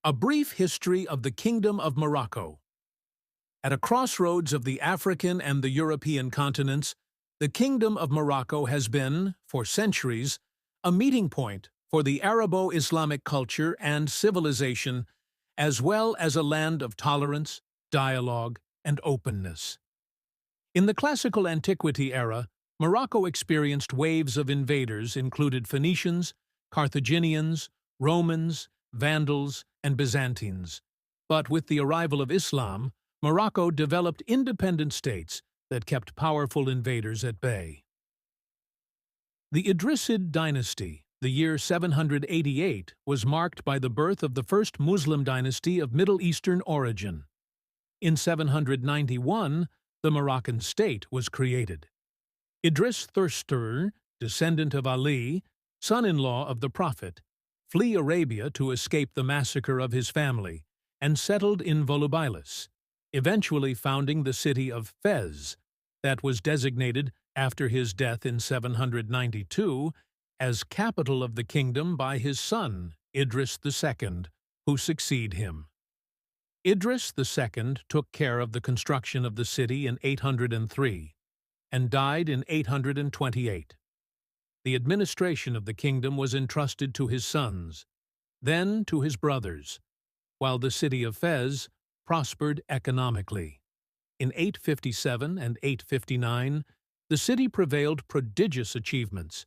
A brief history of the Kingdom of Morocco. At a crossroads of the African and the European continents, the Kingdom of Morocco has been, for centuries, a meeting point for the Arabo-Islamic culture and civilization, as well as a land of tolerance, dialogue, and openness. In the classical antiquity era, Morocco experienced waves of invaders included Phoenicians, Carthaginians, Romans, Vandals, and Byzantines. But with the arrival of Islam, Morocco developed independent states that kept powerful invaders at bay. The Idrisid dynasty, the year 788, was marked by the birth of the first Muslim dynasty of Middle Eastern origin. In 791, the Moroccan state was created. Idris Thurster, descendant of Ali, son-in-law of the Prophet, flee Arabia to escape the massacre of his family, and settled in Volubilis, eventually founding the city of Fez, that was designated after his death in 792 as capital of the kingdom by his son, Idris II, who succeed him. Idris II took care of the construction of the city in 803 and died in 828. The administration of the kingdom was entrusted to his sons, then to his brothers, while the city of Fez prospered economically. In 857 and 859, the city prevailed prodigious achievements,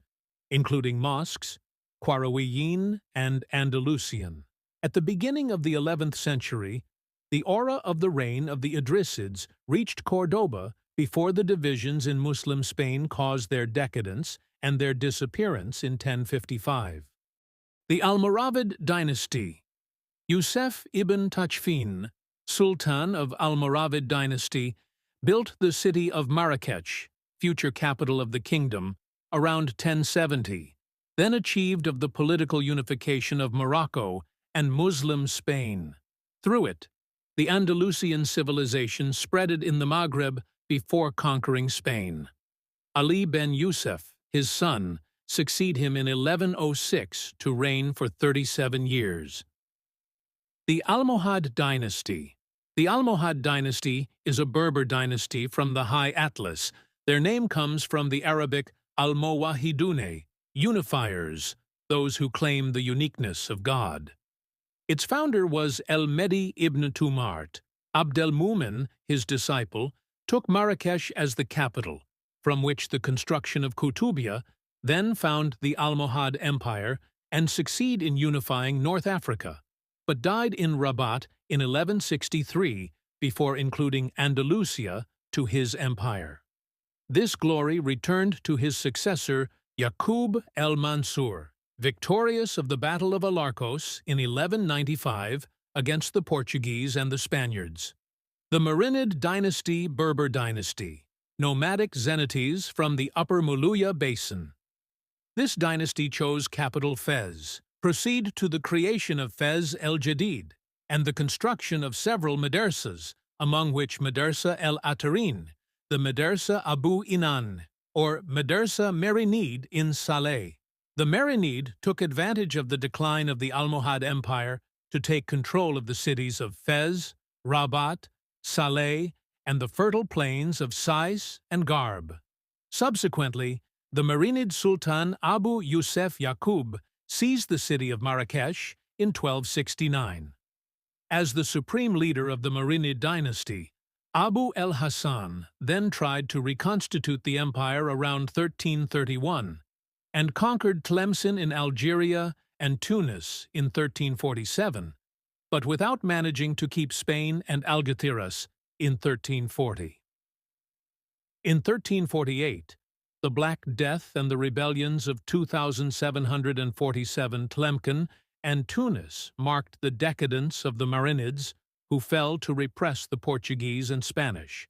including mosques, Qarawiyyin, and Andalusian. At the beginning of the 11th century, the aura of the reign of the Idrisids reached Cordoba before the divisions in Muslim Spain caused their decadence and their disappearance in 1055. The Almoravid dynasty. Yusuf ibn Tachfin, Sultan of Almoravid dynasty, built the city of Marrakech, future capital of the kingdom, around 1070, then achieved of the political unification of Morocco and Muslim Spain. Through it, the Andalusian civilization spread in the Maghreb before conquering Spain. Ali ben Yusuf, his son, succeed him in 1106 to reign for 37 years. The Almohad dynasty. The Almohad dynasty is a Berber dynasty from the High Atlas. Their name comes from the Arabic al-Mowahidune, unifiers, those who claim the uniqueness of God. Its founder was El-Mehdi ibn Tumart. Abdelmumin, his disciple, took Marrakech as the capital, from which the construction of Kutubia then found the Almohad Empire and succeed in unifying North Africa, but died in Rabat in 1163 before including Andalusia to his empire. This glory returned to his successor Yaqub el-Mansur, victorious of the Battle of Alarcos in 1195 against the Portuguese and the Spaniards. The Marinid dynasty, Berber dynasty, nomadic Zenites from the Upper Muluya Basin. This dynasty chose capital Fez, proceed to the creation of Fez el-Jadid, and the construction of several madrasas, among which Madrasa el-Atarin, the Madrasa Abu Inan, or Madrasa Marinid in Saleh. The Marinid took advantage of the decline of the Almohad Empire to take control of the cities of Fez, Rabat, Saleh, and the fertile plains of Sais and Garb. Subsequently, the Marinid Sultan Abu Yusuf Yaqub seized the city of Marrakech in 1269. As the supreme leader of the Marinid dynasty, Abu el-Hassan then tried to reconstitute the empire around 1331 and conquered Tlemcen in Algeria and Tunis in 1347, but without managing to keep Spain and Algeciras in 1340. In 1348, the Black Death and the rebellions of 2747 Tlemcen and Tunis marked the decadence of the Marinids, who fell to repress the Portuguese and Spanish,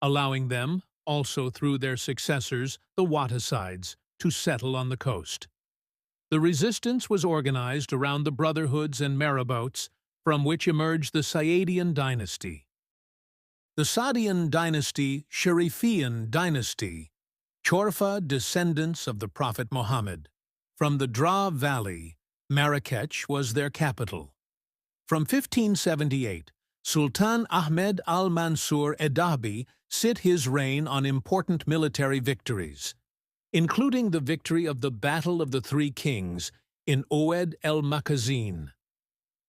allowing them, also through their successors, the Wattasides, to settle on the coast. The resistance was organized around the brotherhoods and marabouts, from which emerged the Saadian dynasty. The Saadian dynasty, Sharifian dynasty, Chorfa descendants of the Prophet Muhammad. From the Dra Valley, Marrakech was their capital. From 1578, Sultan Ahmed al-Mansur Edabi sit his reign on important military victories, including the victory of the Battle of the Three Kings in Oued el-Makazin,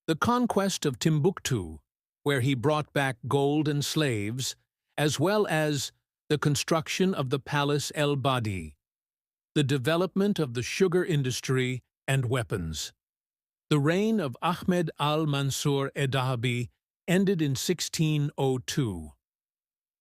the conquest of Timbuktu, where he brought back gold and slaves, as well as the construction of the Palace el-Badi, the development of the sugar industry and weapons. The reign of Ahmed al-Mansur Edabi ended in 1602.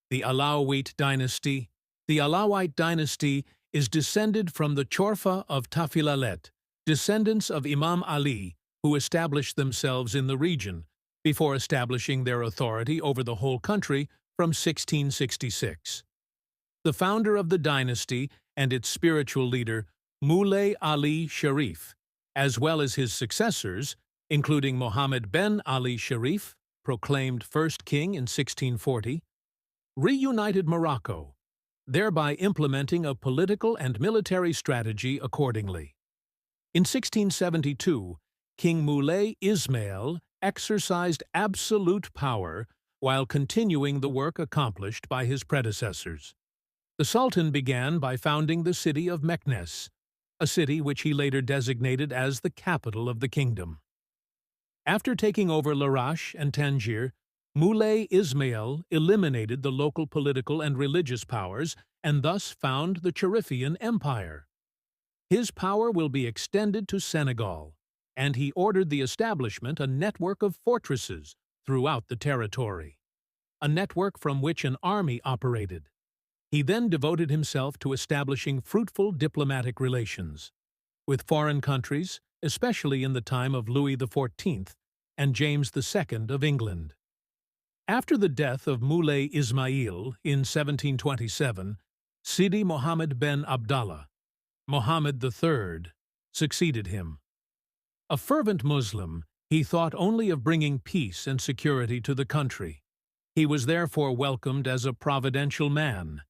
The Alawite dynasty. The Alawite dynasty is descended from the Chorfa of Tafilalet, descendants of Imam Ali, who established themselves in the region, before establishing their authority over the whole country from 1666. The founder of the dynasty and its spiritual leader, Moulay Ali Sharif, as well as his successors, including Mohammed ben Ali Sharif, proclaimed first king in 1640, reunited Morocco, thereby implementing a political and military strategy accordingly. In 1672, King Moulay Ismail exercised absolute power while continuing the work accomplished by his predecessors. The Sultan began by founding the city of Meknes, a city which he later designated as the capital of the kingdom. After taking over Larache and Tangier, Moulay Ismail eliminated the local political and religious powers and thus found the Cherifian Empire. His power will be extended to Senegal, and he ordered the establishment of a network of fortresses throughout the territory, a network from which an army operated. He then devoted himself to establishing fruitful diplomatic relations with foreign countries, especially in the time of Louis XIV and James II of England. After the death of Moulay Ismail in 1727, Sidi Mohammed ben Abdallah, Mohammed III, succeeded him. A fervent Muslim, he thought only of bringing peace and security to the country. He was therefore welcomed as a providential man,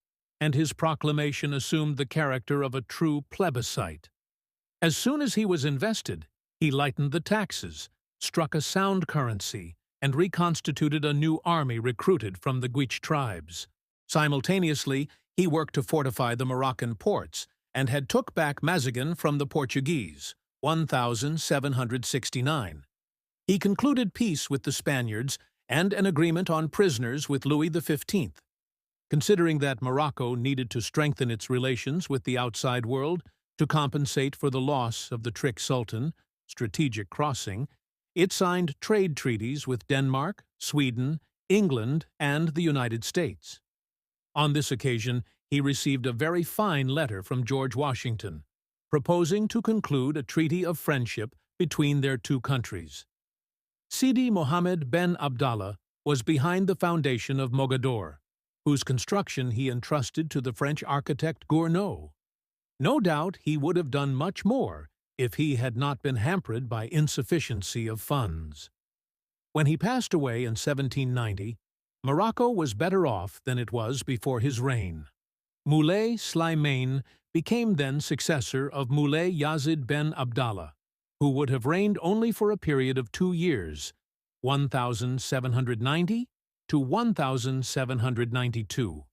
and his proclamation assumed the character of a true plebiscite. As soon as he was invested, he lightened the taxes, struck a sound currency, and reconstituted a new army recruited from the Guich tribes. Simultaneously, he worked to fortify the Moroccan ports and had took back Mazagan from the Portuguese, 1769. He concluded peace with the Spaniards and an agreement on prisoners with Louis XV. Considering that Morocco needed to strengthen its relations with the outside world to compensate for the loss of the Trick Sultan, strategic crossing, it signed trade treaties with Denmark, Sweden, England, and the United States. On this occasion, he received a very fine letter from George Washington, proposing to conclude a treaty of friendship between their two countries. Sidi Mohammed ben Abdallah was behind the foundation of Mogador, whose construction he entrusted to the French architect Gournot. No doubt he would have done much more if he had not been hampered by insufficiency of funds. When he passed away in 1790, Morocco was better off than it was before his reign. Moulay Slimane became then successor of Moulay Yazid ben Abdallah, who would have reigned only for a period of 2 years, 1790 to 1792.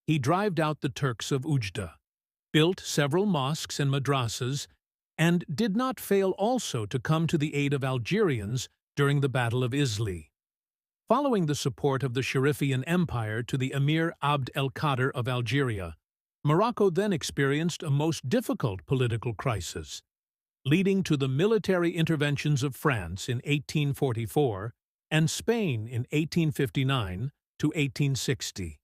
He drove out the Turks of Oujda, built several mosques and madrasas, and did not fail also to come to the aid of Algerians during the Battle of Isli. Following the support of the Cherifian Empire to the Emir Abd el-Kader of Algeria, Morocco then experienced a most difficult political crisis, leading to the military interventions of France in 1844 and Spain in 1859 to 1860.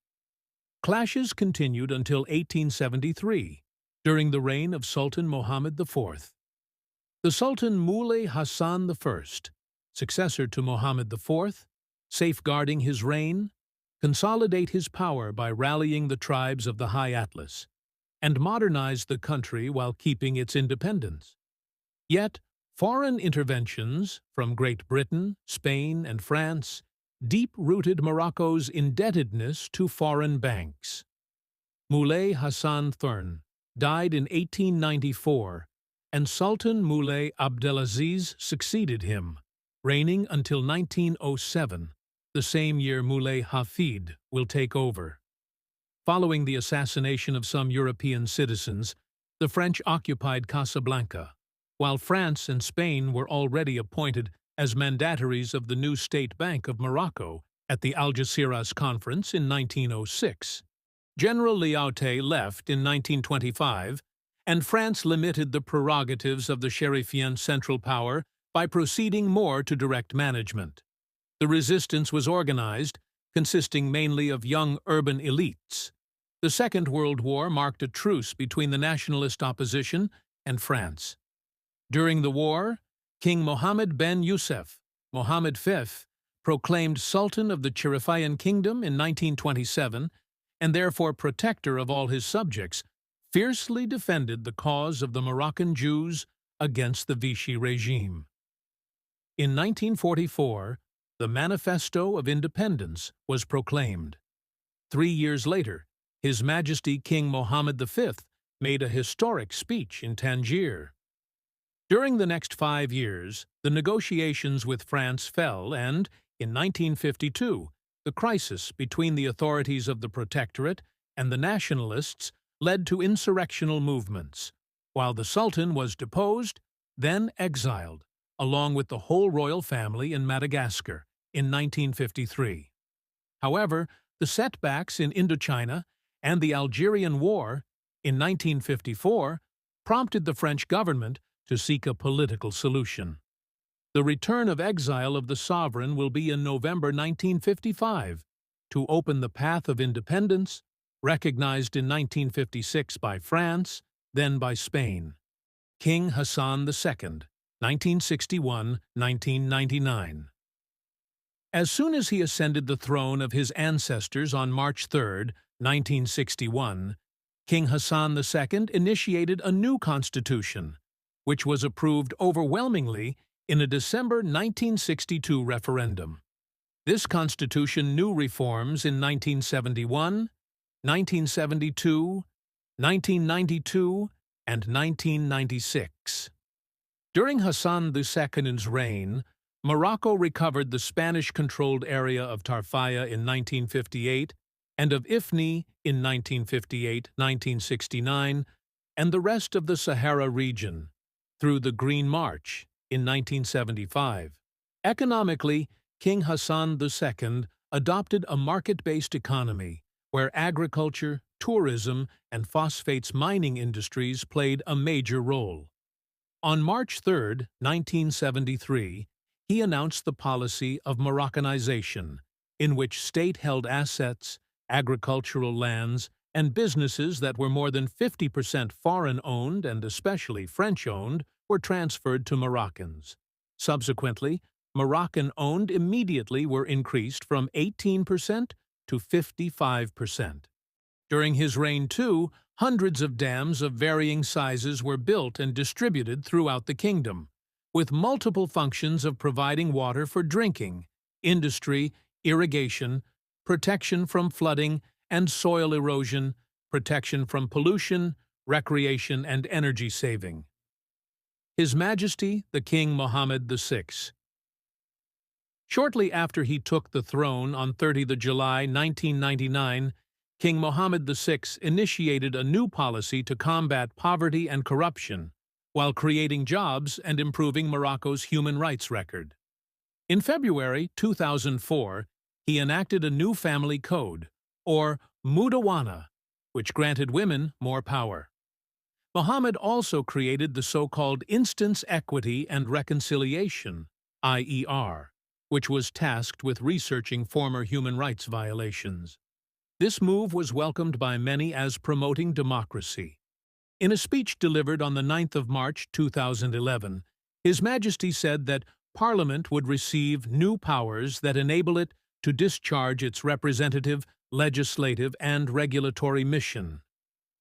Clashes continued until 1873, during the reign of Sultan Mohammed IV. The Sultan Moulay Hassan I, successor to Mohammed IV, safeguarding his reign, consolidate his power by rallying the tribes of the High Atlas, and modernized the country while keeping its independence. Yet, foreign interventions from Great Britain, Spain, and France deep-rooted Morocco's indebtedness to foreign banks. Moulay Hassan III died in 1894, and Sultan Moulay Abdelaziz succeeded him, reigning until 1907, the same year Moulay Hafid will take over. Following the assassination of some European citizens, the French occupied Casablanca, while France and Spain were already appointed as mandataries of the new State Bank of Morocco at the Algeciras Conference in 1906. General Lyautey left in 1925, and France limited the prerogatives of the Sherifian central power by proceeding more to direct management. The resistance was organized, consisting mainly of young urban elites. The Second World War marked a truce between the nationalist opposition and France. During the war, King Mohammed ben Youssef, Mohammed V, proclaimed Sultan of the Sherifian Kingdom in 1927, and therefore protector of all his subjects, fiercely defended the cause of the Moroccan Jews against the Vichy regime. In 1944, the Manifesto of Independence was proclaimed. 3 years later, His Majesty King Mohammed V made a historic speech in Tangier. During the next 5 years, the negotiations with France fell and, in 1952, the crisis between the authorities of the Protectorate and the nationalists led to insurrectional movements, while the Sultan was deposed, then exiled, along with the whole royal family in Madagascar in 1953. However, the setbacks in Indochina and the Algerian War in 1954 prompted the French government to seek a political solution. The return of exile of the sovereign will be in November 1955 to open the path of independence, recognized in 1956 by France, then by Spain. King Hassan II, 1961–1999. As soon as he ascended the throne of his ancestors on March 3, 1961, King Hassan II initiated a new constitution, which was approved overwhelmingly in a December 1962 referendum. This constitution knew reforms in 1971, 1972, 1992, and 1996. During Hassan II's reign, Morocco recovered the Spanish-controlled area of Tarfaya in 1958 and of Ifni in 1958–1969, and the rest of the Sahara region through the Green March in 1975. Economically, King Hassan II adopted a market-based economy where agriculture, tourism, and phosphates mining industries played a major role. On March 3, 1973, he announced the policy of Moroccanization, in which state-held assets, agricultural lands, and businesses that were more than 50% foreign-owned and especially French-owned were transferred to Moroccans. Subsequently, Moroccan-owned immediately were increased from 18% to 55%. During his reign, too, hundreds of dams of varying sizes were built and distributed throughout the kingdom, with multiple functions of providing water for drinking, industry, irrigation, protection from flooding and soil erosion, protection from pollution, recreation, and energy saving. His Majesty the King Mohammed VI. Shortly after he took the throne on 30 July 1999, King Mohammed VI initiated a new policy to combat poverty and corruption, while creating jobs and improving Morocco's human rights record. In February 2004, he enacted a new family code, or Mudawana, which granted women more power. Mohammed also created the so-called Instance Equity and Reconciliation, IER, which was tasked with researching former human rights violations. This move was welcomed by many as promoting democracy. In a speech delivered on the 9th of March 2011, His Majesty said that Parliament would receive new powers that enable it to discharge its representative, legislative, and regulatory mission.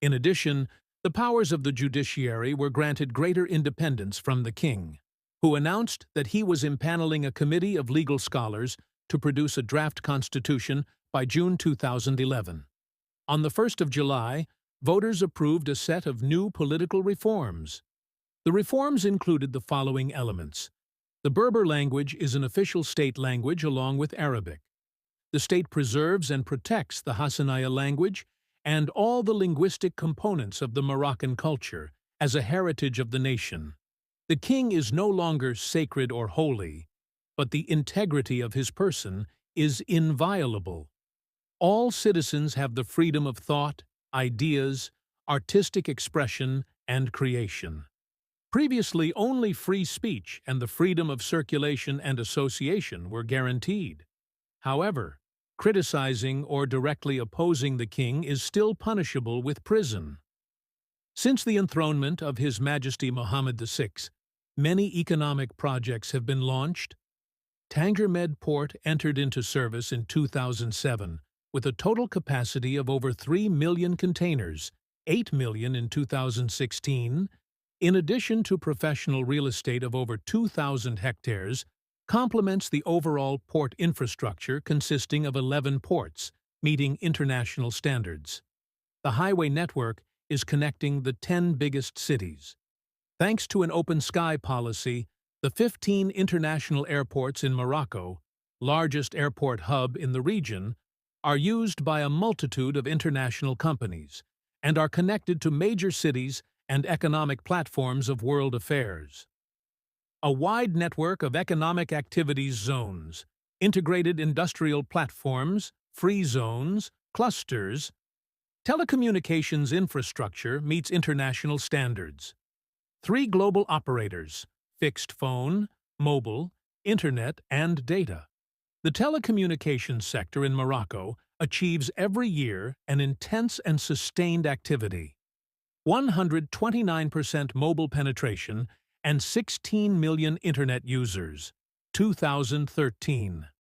In addition, the powers of the judiciary were granted greater independence from the king, who announced that he was impaneling a committee of legal scholars to produce a draft constitution by June 2011. On the 1st of July, voters approved a set of new political reforms. The reforms included the following elements: The Berber language is an official state language along with Arabic. The state preserves and protects the Hassanaya language and all the linguistic components of the Moroccan culture as a heritage of the nation. The king is no longer sacred or holy, but the integrity of his person is inviolable. All citizens have the freedom of thought, ideas, artistic expression, and creation. Previously, only free speech and the freedom of circulation and association were guaranteed. However, criticizing or directly opposing the king is still punishable with prison. Since the enthronement of His Majesty Mohammed VI, many economic projects have been launched. Tangermed Port entered into service in 2007 with a total capacity of over 3 million containers, 8 million in 2016, in addition to professional real estate of over 2,000 hectares, complements the overall port infrastructure consisting of 11 ports, meeting international standards. The highway network is connecting the 10 biggest cities. Thanks to an open sky policy, the 15 international airports in Morocco, largest airport hub in the region, are used by a multitude of international companies and are connected to major cities and economic platforms of world affairs. A wide network of economic activities zones, integrated industrial platforms, free zones, clusters, telecommunications infrastructure meets international standards. 3 global operators: fixed phone, mobile, internet, and data. The telecommunications sector in Morocco achieves every year an intense and sustained activity. 129% mobile penetration and 16 million internet users, 2013.